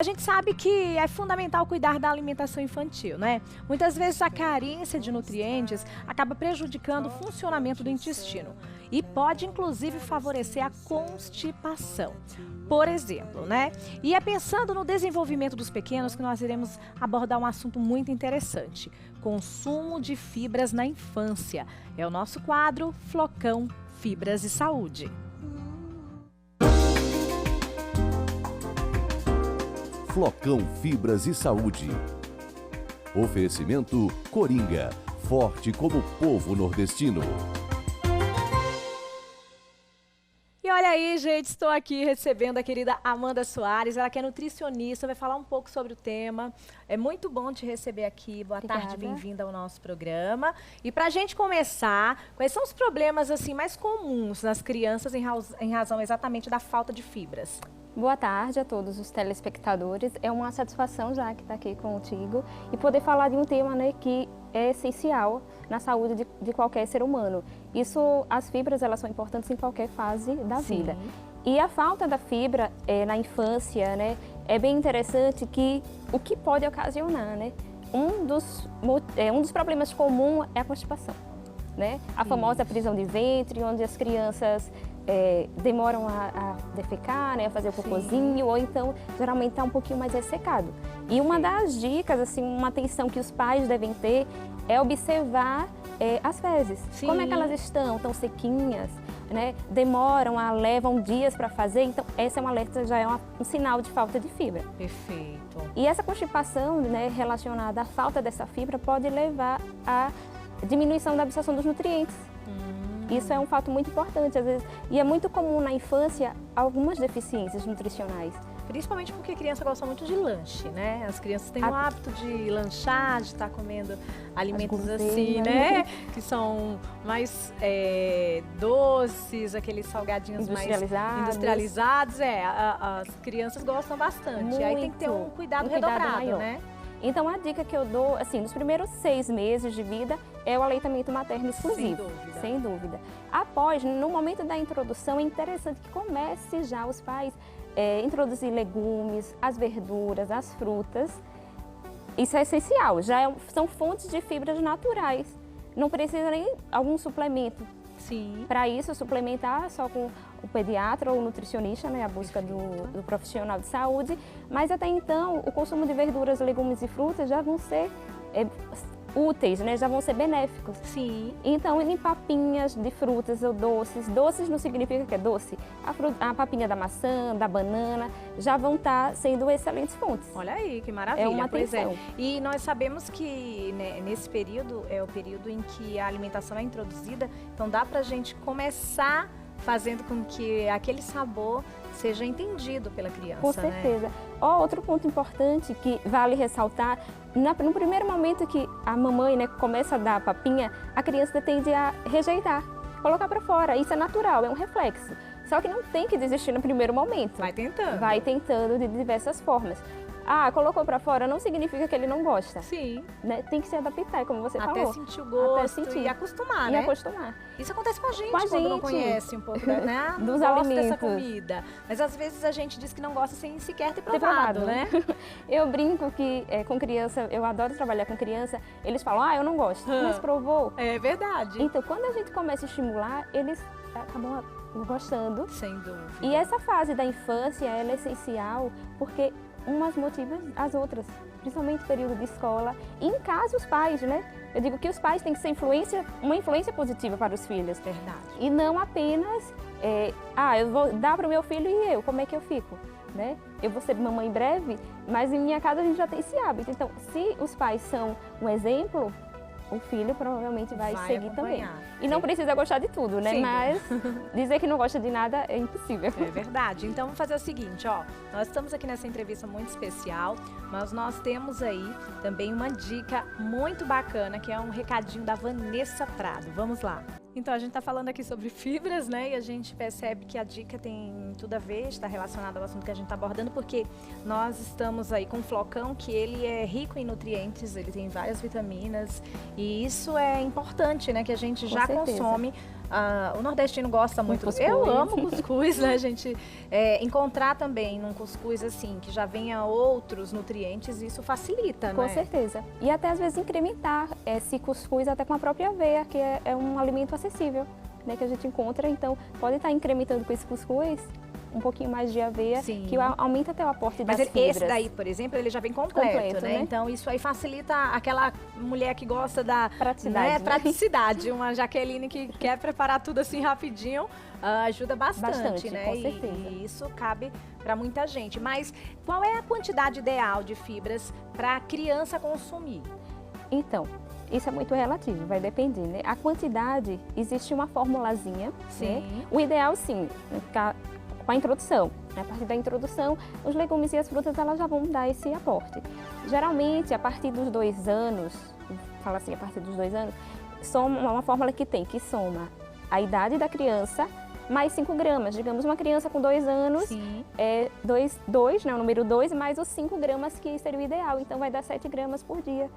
A gente sabe que é fundamental cuidar da alimentação infantil, né? Muitas vezes a carência de nutrientes acaba prejudicando o funcionamento do intestino e pode inclusive favorecer a constipação. Por exemplo, né? E é pensando no desenvolvimento dos pequenos que nós iremos abordar um assunto muito interessante: consumo de fibras na infância. É o nosso quadro Flocão Fibras e Saúde. Flocão Fibras e Saúde. Oferecimento Coringa, forte como o povo nordestino. E olha aí, gente, estou aqui recebendo a querida Amanda Soares, ela que é nutricionista, vai falar um pouco sobre o tema. É muito bom te receber aqui. Boa tarde, bem-vinda ao nosso programa. E para a gente começar, quais são os problemas assim mais comuns nas crianças em razão exatamente da falta de fibras? Boa tarde a todos os telespectadores. É uma satisfação já que estar aqui contigo e poder falar de um tema, né, que é essencial na saúde de qualquer ser humano. As fibras, elas são importantes em qualquer fase da vida. E a falta da fibra na infância, né, é bem interessante que o que pode ocasionar, né? Um dos problemas comuns é a constipação, né? A famosa prisão de ventre, onde as crianças demoram a defecar, né, a fazer o cocôzinho, ou então geralmente está um pouquinho mais ressecado. E uma das dicas, assim, uma atenção que os pais devem ter é observar as fezes. Como é que elas estão? Estão sequinhas, né? Levam dias para fazer, então essa é um alerta, já é um sinal de falta de fibra. Perfeito. E essa constipação, né, relacionada à falta dessa fibra pode levar à diminuição da absorção dos nutrientes. Isso é um fato muito importante, às vezes, e é muito comum na infância algumas deficiências nutricionais. Principalmente porque a criança gosta muito de lanche, né? As crianças têm o hábito de lanchar, de estar comendo alimentos assim, né? Que são mais doces, aqueles salgadinhos mais industrializados. As crianças gostam bastante. Muito. Aí tem que ter um cuidado redobrado, maior, né? Então, a dica que eu dou, assim, nos primeiros 6 meses de vida, é o aleitamento materno exclusivo. Sem dúvida. Após, no momento da introdução, é interessante que comece já os pais introduzir legumes, as verduras, as frutas. Isso é essencial, são fontes de fibras naturais. Não precisa nem algum suplemento. Sim. Para isso, suplementar só com o pediatra ou o nutricionista, né, a busca do profissional de saúde. Mas até então, o consumo de verduras, legumes e frutas já vão ser úteis, né, já vão ser benéficos. Sim. Então, em papinhas de frutas ou doces não significa que é doce. A papinha da maçã, da banana, já vão estar sendo excelentes fontes. Olha aí, que maravilha. É uma atenção. E nós sabemos que, né, nesse período é o período em que a alimentação é introduzida, então dá pra gente começar fazendo com que aquele sabor seja entendido pela criança. Com certeza. Né? Outro ponto importante que vale ressaltar, no primeiro momento que a mamãe, né, começa a dar a papinha, a criança tende a rejeitar, colocar para fora. Isso é natural, é um reflexo. Só que não tem que desistir no primeiro momento. Vai tentando. Vai tentando de diversas formas. Colocou para fora não significa que ele não gosta. Sim. Né? Tem que se adaptar, como você falou. Até sentir o gosto e acostumar, né? E acostumar. Isso acontece com a gente quando não conhece um pouco, né? Dos não alimentos. Gosta dessa comida. Mas às vezes a gente diz que não gosta sem sequer ter provado, né? Eu brinco que com criança, eu adoro trabalhar com criança, eles falam, eu não gosto, mas provou. É verdade. Então, quando a gente começa a estimular, eles acabam gostando. Sem dúvida. E essa fase da infância, ela é essencial porque umas motivam as outras, principalmente no período de escola. E em casa, os pais, né? Eu digo que os pais têm que ser uma influência positiva para os filhos. Verdade. E não apenas, eu vou dar para o meu filho e eu, como é que eu fico? Né? Eu vou ser mamãe em breve, mas em minha casa a gente já tem esse hábito. Então, se os pais são um exemplo, o filho provavelmente vai seguir também. E não precisa gostar de tudo, né? Sim. Mas dizer que não gosta de nada é impossível. É verdade. Então vamos fazer o seguinte, nós estamos aqui nessa entrevista muito especial, mas nós temos aí também uma dica muito bacana, que é um recadinho da Vanessa Prado. Vamos lá. Então, a gente está falando aqui sobre fibras, né? E a gente percebe que a dica tem tudo a ver, está relacionada ao assunto que a gente está abordando, porque nós estamos aí com um flocão que ele é rico em nutrientes, ele tem várias vitaminas E isso é importante, né? Que a gente Com já certeza. consome. O nordestino gosta muito. cuscuz. Eu amo cuscuz, né, gente? Encontrar também num cuscuz assim, que já venha outros nutrientes, isso facilita, Com né? certeza. E até às vezes incrementar esse cuscuz até com a própria aveia, que é um alimento acessível, né, que a gente encontra. Então, pode estar incrementando com esse cuscuz um pouquinho mais de aveia, Sim. que aumenta até o aporte das Mas fibras. esse daí, por exemplo, ele já vem completo, né? né? Então isso aí facilita aquela mulher que gosta da Praticidade, né? praticidade. Uma Jaqueline que quer preparar tudo assim rapidinho, ajuda bastante, né? com certeza. E isso cabe para muita gente. Mas qual é a quantidade ideal de fibras para a criança consumir? Então, isso é muito relativo, vai depender, né? A quantidade, existe uma formulazinha, Sim. né? O ideal, sim, é ficar com a introdução. A partir da introdução, os legumes e as frutas elas já vão dar esse aporte. Geralmente, a partir dos 2 anos, fala assim, a partir dos 2 anos, soma uma fórmula que soma a idade da criança mais 5 gramas. Digamos, uma criança com 2 anos, Sim. é 2, né, o número 2, mais os 5 gramas que seria o ideal. Então, vai dar 7 gramas por dia.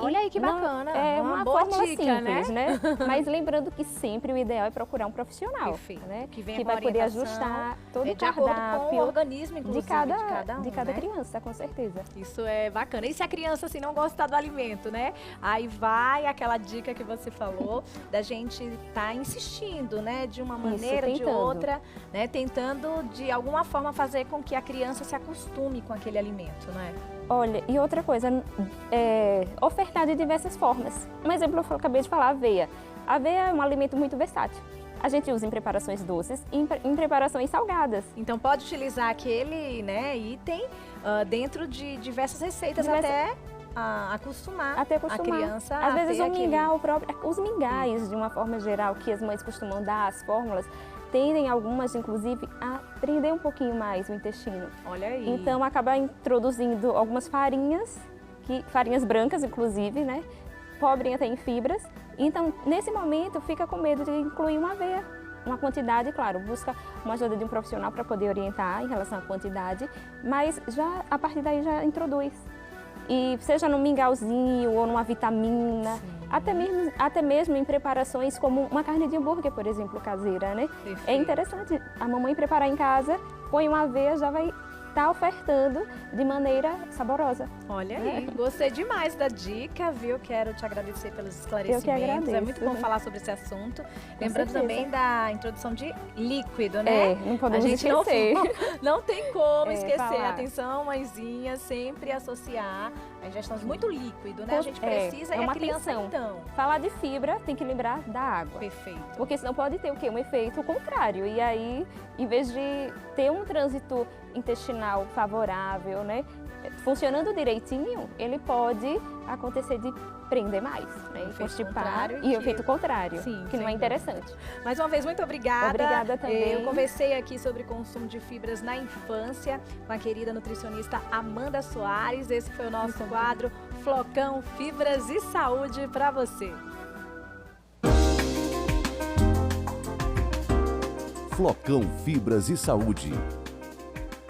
Olha aí que Não- bacana. É uma boa fórmula dica, simples, né? Mas lembrando que sempre o ideal é procurar um profissional, Perfeito. né? Que venha Que com vai poder orientação, ajustar todo o de acordo com o cardápio organismo, inclusive, de cada um, né? criança, com certeza. Isso é bacana. E se a criança assim não gostar do alimento, né? Aí vai aquela dica que você falou da gente estar insistindo, né? De uma maneira, de tentando. outra, né? Tentando de alguma forma fazer com que a criança se acostume com aquele alimento, né? Olha, e outra coisa, ofertar de diversas formas. Um exemplo, eu acabei de falar, aveia. A aveia é um alimento muito versátil. A gente usa em preparações doces e em preparações salgadas. Então pode utilizar aquele, né, item dentro de diversas receitas Diversas- até acostumar Até acostumar. a criança Às a vezes ter o aquele... mingau, os mingais, de uma forma geral, que as mães costumam dar, as fórmulas, tendem algumas, inclusive, a prender um pouquinho mais o intestino. Olha aí. Então, acaba introduzindo algumas farinhas, farinhas brancas, inclusive, né? Pobrem até em fibras. Então, nesse momento, fica com medo de incluir uma aveia. Uma quantidade, claro, busca uma ajuda de um profissional para poder orientar em relação à quantidade, mas já a partir daí já introduz. E seja num mingauzinho ou numa vitamina, até mesmo em preparações como uma carne de hambúrguer, por exemplo, caseira, né? Perfeito. É interessante a mamãe preparar em casa, põe uma aveia, já vai estar ofertando de maneira saborosa. Olha aí, gostei demais da dica, viu? Quero te agradecer pelos esclarecimentos. agradeço. É muito bom falar sobre esse assunto. Lembrando certeza. também da introdução de líquido, né? Não podemos a gente esquecer. não tem como esquecer. falar. Atenção, mãezinha, sempre associar a ingestão muito líquido, né? A gente precisa é e a uma criança atenção. então. Falar de fibra, tem que lembrar da água. Perfeito. Porque senão pode ter o quê? Um efeito contrário. E aí, em vez de ter um trânsito intestinal favorável, né? Funcionando direitinho, ele pode acontecer de prender mais, né? Efeito Constipar contrário e que- efeito contrário, Sim, que não sem é interessante. Mais uma vez, muito obrigada. Obrigada também. Eu conversei aqui sobre consumo de fibras na infância com a querida nutricionista Amanda Soares. Esse foi o nosso quadro Flocão Fibras e Saúde para você. Flocão Fibras e Saúde.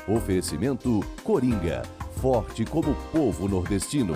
Oferecimento Coringa, forte como o povo nordestino.